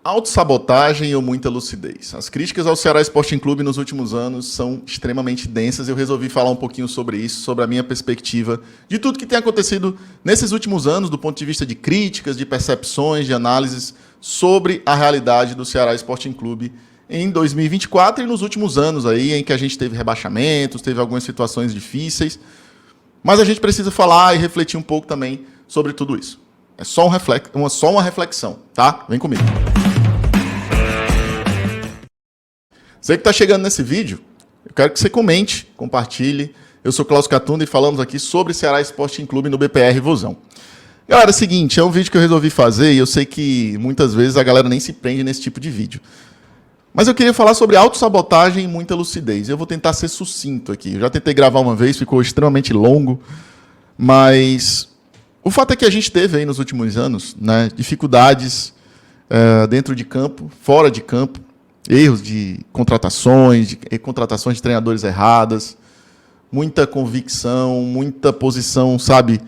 Autossabotagem ou muita lucidez? As críticas ao Ceará Sporting Clube nos últimos anos são extremamente densas. Eu resolvi falar um pouquinho sobre isso, sobre a minha perspectiva de tudo que tem acontecido nesses últimos anos, do ponto de vista de críticas, de percepções, de análises sobre a realidade do Ceará Sporting Clube em 2024 e nos últimos anos aí, em que a gente teve rebaixamentos, teve algumas situações difíceis. Mas a gente precisa falar e refletir um pouco também sobre tudo isso. É só uma reflexão, tá? Vem comigo. Você que está chegando nesse vídeo, eu quero que você comente, compartilhe. Eu sou Cláudio Catunda e falamos aqui sobre Ceará Sporting Clube no BPR Vozão. Galera, é o seguinte, é um vídeo que eu resolvi fazer e eu sei que muitas vezes a galera nem se prende nesse tipo de vídeo. Mas eu queria falar sobre autossabotagem e muita lucidez. Eu vou tentar ser sucinto aqui. Eu já tentei gravar uma vez, ficou extremamente longo, mas o fato é que a gente teve aí nos últimos anos, né, dificuldades dentro de campo, fora de campo, erros de contratações de treinadores erradas, muita convicção, muita posição, sabe,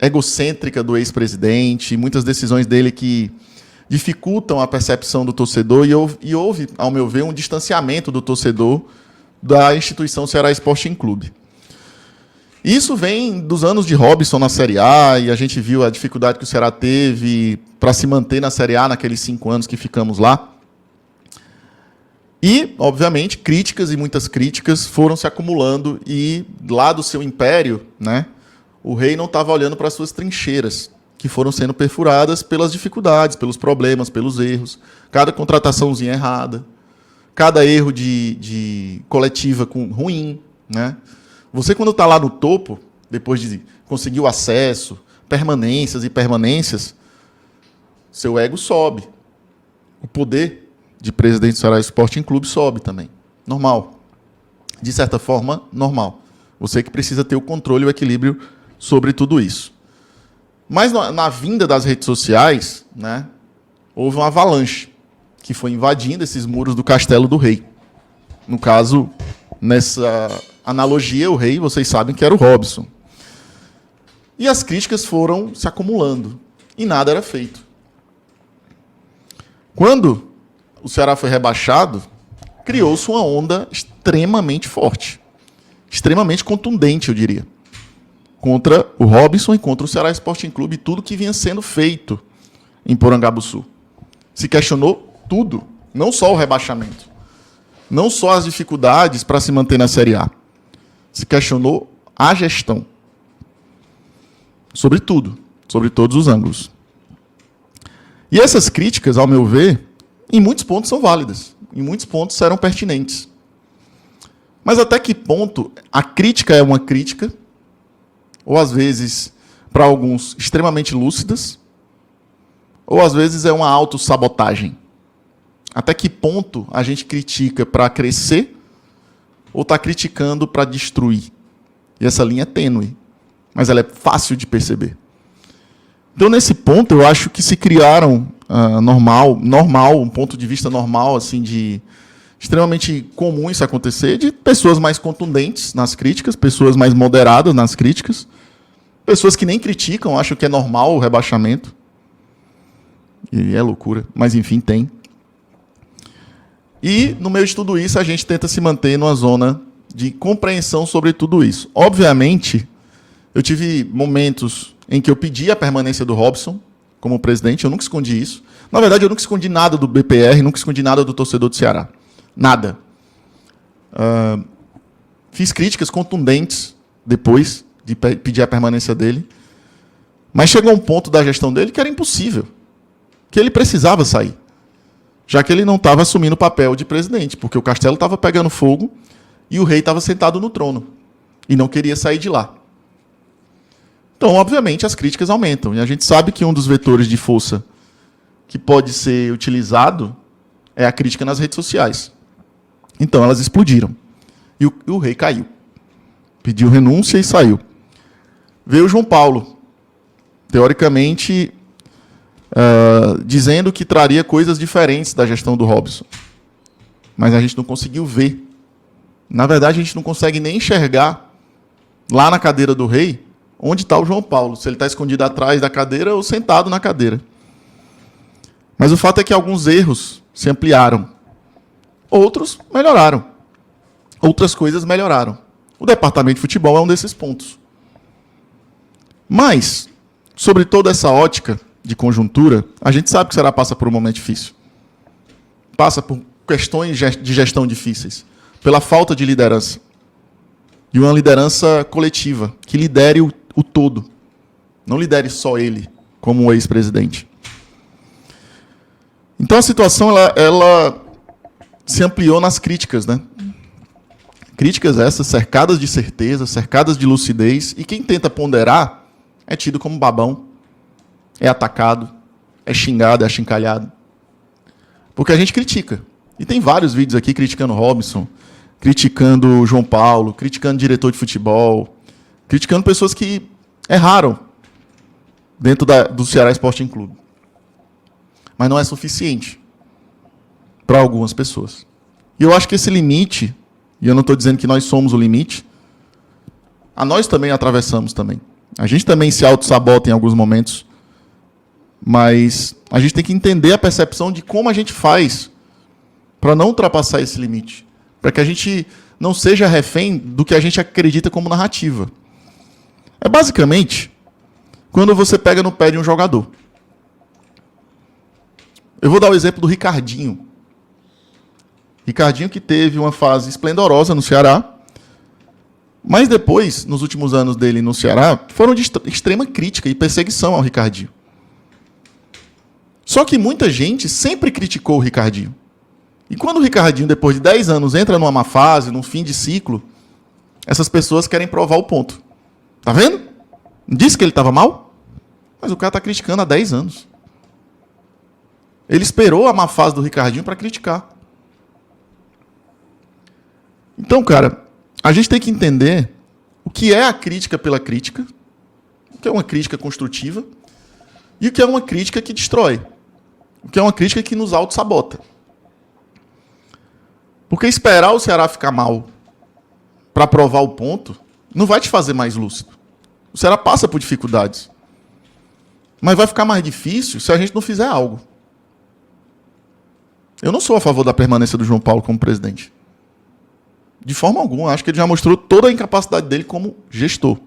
egocêntrica do ex-presidente, muitas decisões dele que dificultam a percepção do torcedor e houve, ao meu ver, um distanciamento do torcedor da instituição Ceará Sporting Clube. Isso vem dos anos de Robson na Série A, e a gente viu a dificuldade que o Ceará teve para se manter na Série A naqueles 5 anos que ficamos lá. E, obviamente, críticas e muitas críticas foram se acumulando e, lá do seu império, né, o rei não estava olhando para as suas trincheiras, que foram sendo perfuradas pelas dificuldades, pelos problemas, pelos erros, cada contrataçãozinha errada, cada erro de coletiva ruim, né? Você, quando está lá no topo, depois de conseguir o acesso, permanências, seu ego sobe. O poder de presidente do Ceará Sporting Clube sobe também. Normal. De certa forma, normal. Você que precisa ter o controle e o equilíbrio sobre tudo isso. Mas na vinda das redes sociais, né, houve uma avalanche que foi invadindo esses muros do Castelo do Rei. No caso, nessa analogia, o rei, vocês sabem que era o Robson. E as críticas foram se acumulando e nada era feito. Quando o Ceará foi rebaixado, criou-se uma onda extremamente forte, extremamente contundente, eu diria, contra o Robson e contra o Ceará Sporting Clube e tudo que vinha sendo feito em Porangabuçu. Se questionou tudo, não só o rebaixamento, não só as dificuldades para se manter na Série A. Se questionou a gestão. Sobre tudo, sobre todos os ângulos. E essas críticas, ao meu ver, em muitos pontos são válidas, em muitos pontos serão pertinentes. Mas até que ponto a crítica é uma crítica, ou às vezes, para alguns, extremamente lúcidas, ou às vezes é uma autossabotagem? Até que ponto a gente critica para crescer ou está criticando para destruir? E essa linha é tênue, mas ela é fácil de perceber. Então, nesse ponto, eu acho que se criaram um ponto de vista normal, assim, de extremamente comum isso acontecer, de pessoas mais contundentes nas críticas, pessoas mais moderadas nas críticas, pessoas que nem criticam, acham que é normal o rebaixamento. E é loucura, mas enfim, tem. E, no meio de tudo isso, a gente tenta se manter numa zona de compreensão sobre tudo isso. Obviamente, eu tive momentos em que eu pedi a permanência do Robson como presidente, eu nunca escondi isso. Na verdade, eu nunca escondi nada do BPR, nunca escondi nada do torcedor do Ceará. Nada. Fiz críticas contundentes depois de pedir a permanência dele, mas chegou um ponto da gestão dele que era impossível, que ele precisava sair, já que ele não estava assumindo o papel de presidente, porque o castelo estava pegando fogo e o rei estava sentado no trono e não queria sair de lá. Então, obviamente, as críticas aumentam. E a gente sabe que um dos vetores de força que pode ser utilizado é a crítica nas redes sociais. Então, elas explodiram. E o rei caiu. Pediu renúncia e saiu. Veio o João Paulo, teoricamente, dizendo que traria coisas diferentes da gestão do Robson. Mas a gente não conseguiu ver. Na verdade, a gente não consegue nem enxergar lá na cadeira do rei onde está o João Paulo, se ele está escondido atrás da cadeira ou sentado na cadeira. Mas o fato é que alguns erros se ampliaram. Outros melhoraram. Outras coisas melhoraram. O departamento de futebol é um desses pontos. Mas, sobre toda essa ótica de conjuntura, a gente sabe que o Ceará passa por um momento difícil. Passa por questões de gestão difíceis. Pela falta de liderança. De uma liderança coletiva, que lidere o todo. Não lidere só ele, como um ex-presidente. Então a situação ela se ampliou nas críticas, né? Críticas essas cercadas de certeza, cercadas de lucidez, e quem tenta ponderar é tido como babão, é atacado, é xingado, é achincalhado. Porque a gente critica. E tem vários vídeos aqui criticando o Robson, criticando o João Paulo, criticando o diretor de futebol, criticando pessoas que erraram dentro do Ceará Sporting Clube. Mas não é suficiente para algumas pessoas. E eu acho que esse limite, e eu não estou dizendo que nós somos o limite, a nós também atravessamos também. A gente também se auto-sabota em alguns momentos, mas a gente tem que entender a percepção de como a gente faz para não ultrapassar esse limite, para que a gente não seja refém do que a gente acredita como narrativa. É basicamente quando você pega no pé de um jogador. Eu vou dar o exemplo do Ricardinho. Ricardinho que teve uma fase esplendorosa no Ceará, mas depois, nos últimos anos dele no Ceará, foram de extrema crítica e perseguição ao Ricardinho. Só que muita gente sempre criticou o Ricardinho. E quando o Ricardinho, depois de 10 anos, entra numa má fase, num fim de ciclo, essas pessoas querem provar o ponto. Tá vendo? Não disse que ele estava mal? Mas o cara está criticando há 10 anos. Ele esperou a má fase do Ricardinho para criticar. Então, cara, a gente tem que entender o que é a crítica pela crítica, o que é uma crítica construtiva, e o que é uma crítica que destrói, o que é uma crítica que nos auto-sabota. Porque esperar o Ceará ficar mal para provar o ponto não vai te fazer mais lúcido. O Ceará passa por dificuldades. Mas vai ficar mais difícil se a gente não fizer algo. Eu não sou a favor da permanência do João Paulo como presidente. De forma alguma. Acho que ele já mostrou toda a incapacidade dele como gestor.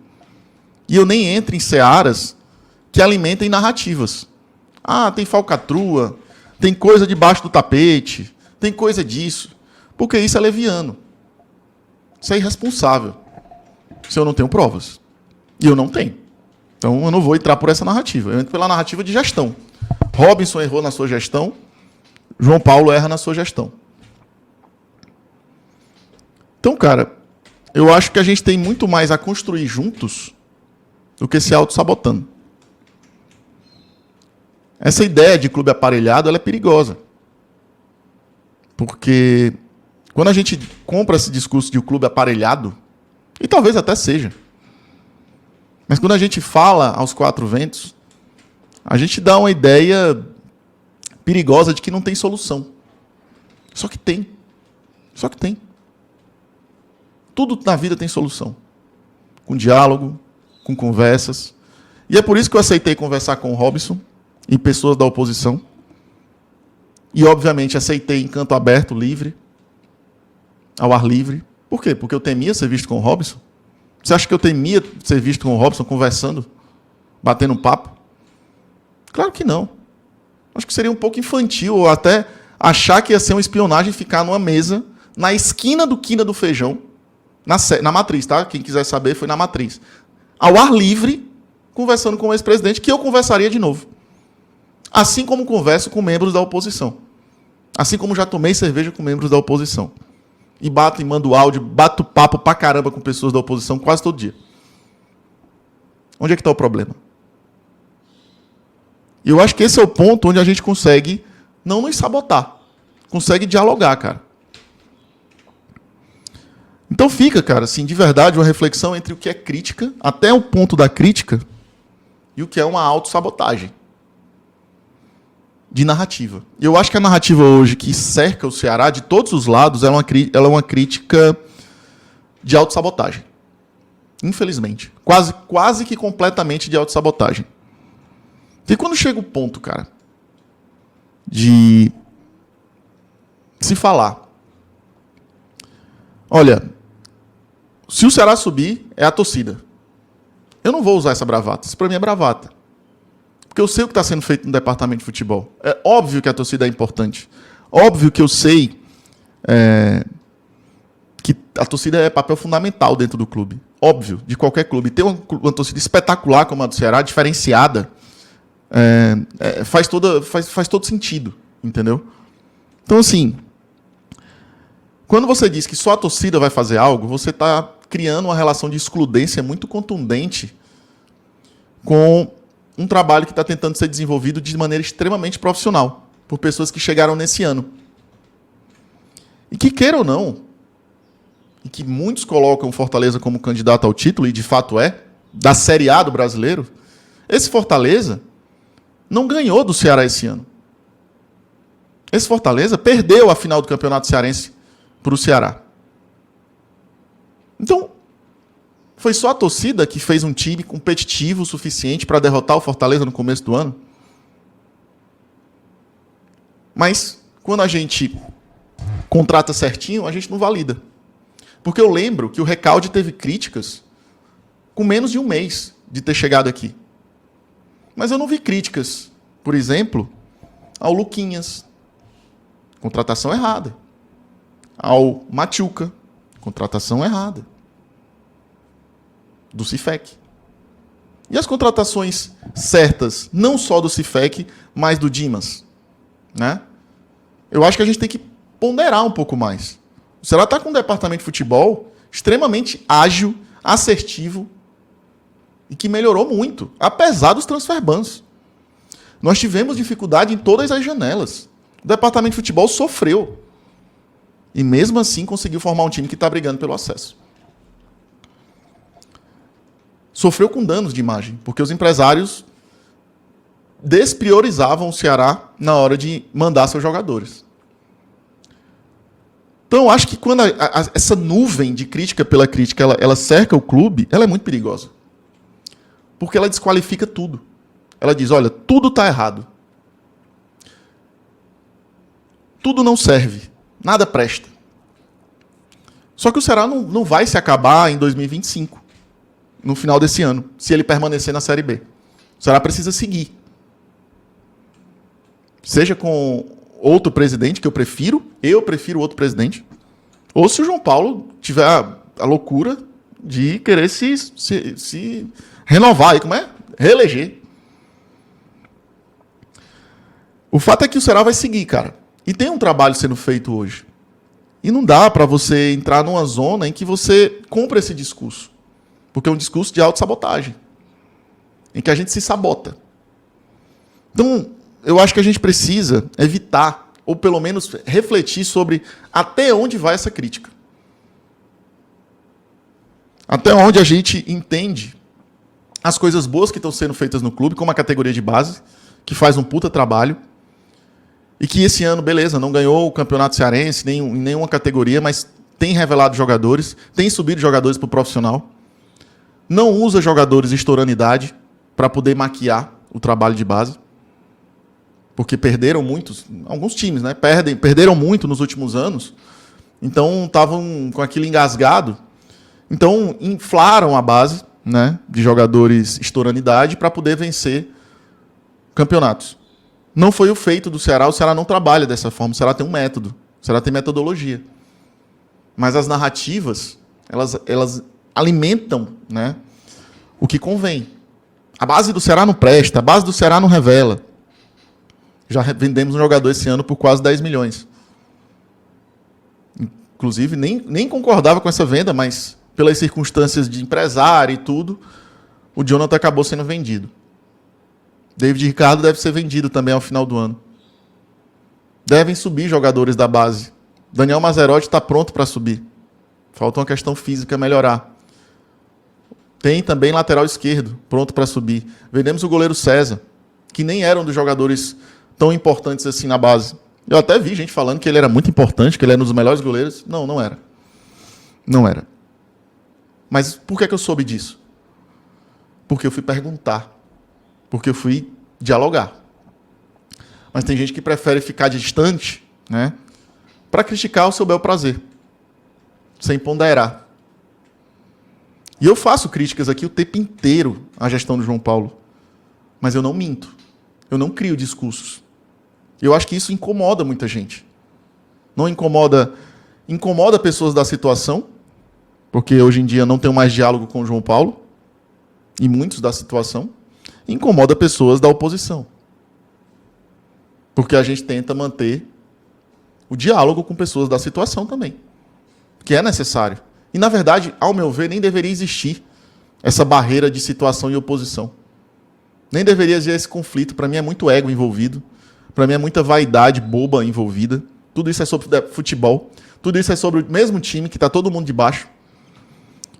E eu nem entro em searas que alimentem narrativas. Ah, tem falcatrua, tem coisa debaixo do tapete, tem coisa disso. Porque isso é leviano. Isso é irresponsável. Se eu não tenho provas. E eu não tenho. Então eu não vou entrar por essa narrativa. Eu entro pela narrativa de gestão. Robinson errou na sua gestão, João Paulo erra na sua gestão. Então, cara, eu acho que a gente tem muito mais a construir juntos do que se auto-sabotando. Essa ideia de clube aparelhado, ela é perigosa. Porque quando a gente compra esse discurso de um clube aparelhado, e talvez até seja, mas quando a gente fala aos quatro ventos, a gente dá uma ideia perigosa de que não tem solução. Só que tem. Só que tem. Tudo na vida tem solução. Com diálogo, com conversas. E é por isso que eu aceitei conversar com o Robson e pessoas da oposição. E, obviamente, aceitei em canto aberto, livre, ao ar livre. Por quê? Porque eu temia ser visto com o Robson? Você acha que eu temia ser visto com o Robson conversando, batendo um papo? Claro que não. Acho que seria um pouco infantil, ou até achar que ia ser uma espionagem ficar numa mesa, na esquina do Quina do Feijão, na Matriz, tá? Quem quiser saber, foi na Matriz. Ao ar livre, conversando com o ex-presidente, que eu conversaria de novo. Assim como converso com membros da oposição. Assim como já tomei cerveja com membros da oposição. E bato e mando áudio, bato papo pra caramba com pessoas da oposição quase todo dia. Onde é que está o problema? E eu acho que esse é o ponto onde a gente consegue não nos sabotar. Consegue dialogar, cara. Então fica, cara, assim, de verdade, uma reflexão entre o que é crítica, até o ponto da crítica, e o que é uma autossabotagem de narrativa. Eu acho que a narrativa hoje que cerca o Ceará, de todos os lados, ela é uma crítica de autossabotagem. Infelizmente. Quase que completamente de autossabotagem. E quando chega o ponto, cara, de se falar. Olha, se o Ceará subir, é a torcida. Eu não vou usar essa bravata. Isso para mim é bravata. Porque eu sei o que está sendo feito no departamento de futebol. É óbvio que a torcida é importante. Óbvio que eu sei que a torcida é papel fundamental dentro do clube. Óbvio, de qualquer clube. Ter uma torcida espetacular como a do Ceará, diferenciada, faz todo sentido. Entendeu? Então, assim, quando você diz que só a torcida vai fazer algo, você está criando uma relação de excludência muito contundente com um trabalho que está tentando ser desenvolvido de maneira extremamente profissional, por pessoas que chegaram nesse ano. E que queira ou não, e que muitos colocam o Fortaleza como candidato ao título, e de fato da Série A do brasileiro, esse Fortaleza não ganhou do Ceará esse ano. Esse Fortaleza perdeu a final do Campeonato Cearense para o Ceará. Então, foi só a torcida que fez um time competitivo o suficiente para derrotar o Fortaleza no começo do ano? Mas, quando a gente contrata certinho, a gente não valida. Porque eu lembro que o Recalde teve críticas com menos de um mês de ter chegado aqui. Mas eu não vi críticas, por exemplo, ao Luquinhas, contratação errada. Ao Machuca, contratação errada. Do Cifec. E as contratações certas, não só do Cifec, mas do Dimas, né? Eu acho que a gente tem que ponderar um pouco mais. O Ceará está com um departamento de futebol extremamente ágil, assertivo e que melhorou muito, apesar dos transfer bans. Nós tivemos dificuldade em todas as janelas. O departamento de futebol sofreu. E mesmo assim conseguiu formar um time que está brigando pelo acesso. Sofreu com danos de imagem, porque os empresários despriorizavam o Ceará na hora de mandar seus jogadores. Então, eu acho que quando essa nuvem de crítica pela crítica ela cerca o clube, ela é muito perigosa. Porque ela desqualifica tudo. Ela diz, olha, tudo está errado. Tudo não serve. Nada presta. Só que o Ceará não vai se acabar em 2025. No final desse ano, se ele permanecer na Série B. O Ceará precisa seguir. Seja com outro presidente, que eu prefiro outro presidente, ou se o João Paulo tiver a loucura de querer se renovar, aí, como é? Reeleger. O fato é que o Ceará vai seguir, cara. E tem um trabalho sendo feito hoje. E não dá para você entrar numa zona em que você compra esse discurso. Porque é um discurso de autossabotagem, em que a gente se sabota. Então, eu acho que a gente precisa evitar, ou pelo menos refletir sobre até onde vai essa crítica. Até onde a gente entende as coisas boas que estão sendo feitas no clube, como a categoria de base, que faz um puta trabalho, e que esse ano, beleza, não ganhou o Campeonato Cearense, em nenhuma categoria, mas tem revelado jogadores, tem subido jogadores para o profissional. Não usa jogadores estourando idade para poder maquiar o trabalho de base. Porque perderam muitos, alguns times, né? Perderam muito nos últimos anos. Então estavam com aquilo engasgado. Então inflaram a base, né, de jogadores estourando idade para poder vencer campeonatos. Não foi o feito do Ceará. O Ceará não trabalha dessa forma. O Ceará tem um método. O Ceará tem metodologia. Mas as narrativas, elas alimentam, né, o que convém. A base do Ceará não presta, a base do Ceará não revela. Já vendemos um jogador esse ano por quase 10 milhões. Inclusive, nem concordava com essa venda, mas pelas circunstâncias de empresário e tudo, o Jonathan acabou sendo vendido. David Ricardo deve ser vendido também ao final do ano. Devem subir jogadores da base. Daniel Mazerotti está pronto para subir. Falta uma questão física melhorar. Tem também lateral esquerdo, pronto para subir. Vendemos o goleiro César, que nem era um dos jogadores tão importantes assim na base. Eu até vi gente falando que ele era muito importante, que ele era um dos melhores goleiros. Não, não era. Não era. Mas por que eu soube disso? Porque eu fui perguntar. Porque eu fui dialogar. Mas tem gente que prefere ficar distante, né, para criticar o seu bel prazer, sem ponderar. E eu faço críticas aqui o tempo inteiro à gestão do João Paulo. Mas eu não minto. Eu não crio discursos. Eu acho que isso incomoda muita gente. Não incomoda... Incomoda pessoas da situação, porque hoje em dia não tenho mais diálogo com o João Paulo, e muitos da situação. Incomoda pessoas da oposição. Porque a gente tenta manter o diálogo com pessoas da situação também, que é necessário. E, na verdade, ao meu ver, nem deveria existir essa barreira de situação e oposição. Nem deveria existir esse conflito. Para mim é muito ego envolvido. Para mim é muita vaidade boba envolvida. Tudo isso é sobre futebol. Tudo isso é sobre o mesmo time que está todo mundo debaixo.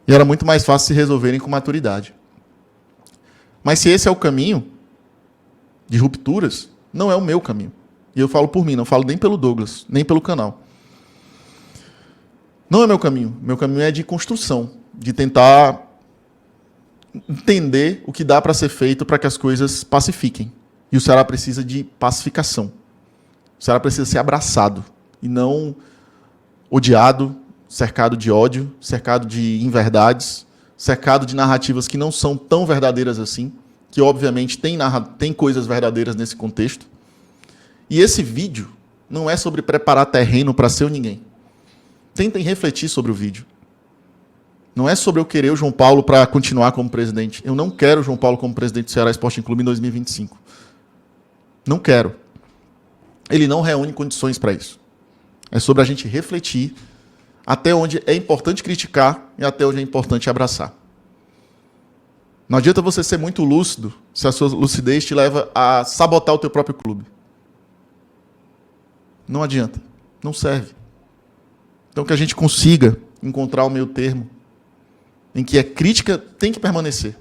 E era muito mais fácil se resolverem com maturidade. Mas se esse é o caminho de rupturas, não é o meu caminho. E eu falo por mim, não falo nem pelo Douglas, nem pelo canal. Não é meu caminho. Meu caminho é de construção, de tentar entender o que dá para ser feito para que as coisas pacifiquem. E o Ceará precisa de pacificação. O Ceará precisa ser abraçado e não odiado, cercado de ódio, cercado de inverdades, cercado de narrativas que não são tão verdadeiras assim, que obviamente tem coisas verdadeiras nesse contexto. E esse vídeo não é sobre preparar terreno para ser o ninguém. Tentem refletir sobre o vídeo. Não é sobre eu querer o João Paulo para continuar como presidente. Eu não quero o João Paulo como presidente do Ceará Sporting Clube em 2025. Não quero. Ele não reúne condições para isso. É sobre a gente refletir até onde é importante criticar e até onde é importante abraçar. Não adianta você ser muito lúcido se a sua lucidez te leva a sabotar o teu próprio clube. Não adianta. Não serve. Então, que a gente consiga encontrar o meio termo em que a crítica tem que permanecer,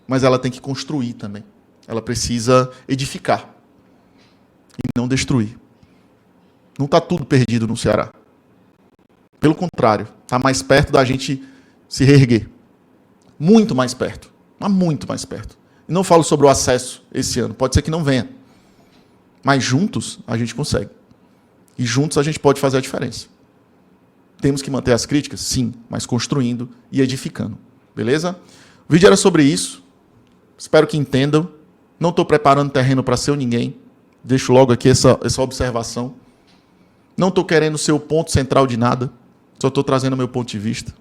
mas ela tem que construir também. Ela precisa edificar e não destruir. Não está tudo perdido no Ceará. Pelo contrário, está mais perto da gente se reerguer. Muito mais perto. Mas muito mais perto. E não falo sobre o acesso esse ano. Pode ser que não venha. Mas juntos a gente consegue. E juntos a gente pode fazer a diferença. Temos que manter as críticas? Sim, mas construindo e edificando. Beleza? O vídeo era sobre isso. Espero que entendam. Não estou preparando terreno para ser o ninguém. Deixo logo aqui essa observação. Não estou querendo ser o ponto central de nada. Só estou trazendo o meu ponto de vista.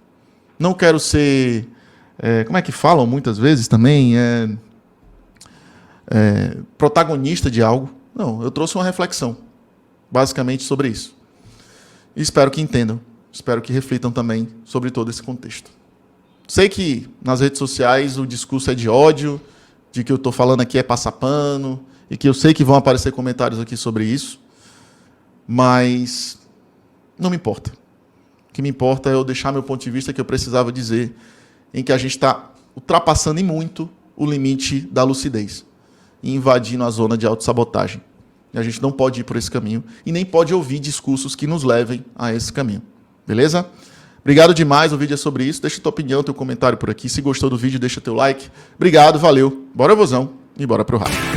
Não quero ser... como é que falam muitas vezes também? Protagonista de algo. Não, eu trouxe uma reflexão. Basicamente sobre isso. E espero que entendam. Espero que reflitam também sobre todo esse contexto. Sei que nas redes sociais o discurso é de ódio, de que eu estou falando aqui é passar pano, e que eu sei que vão aparecer comentários aqui sobre isso, mas não me importa. O que me importa é eu deixar meu ponto de vista que eu precisava dizer, em que a gente está ultrapassando em muito o limite da lucidez e invadindo a zona de autossabotagem. E a gente não pode ir por esse caminho e nem pode ouvir discursos que nos levem a esse caminho. Beleza? Obrigado demais, o vídeo é sobre isso. Deixa tua opinião, teu comentário por aqui. Se gostou do vídeo, deixa teu like. Obrigado, valeu. Bora, vozão, e bora pro rádio.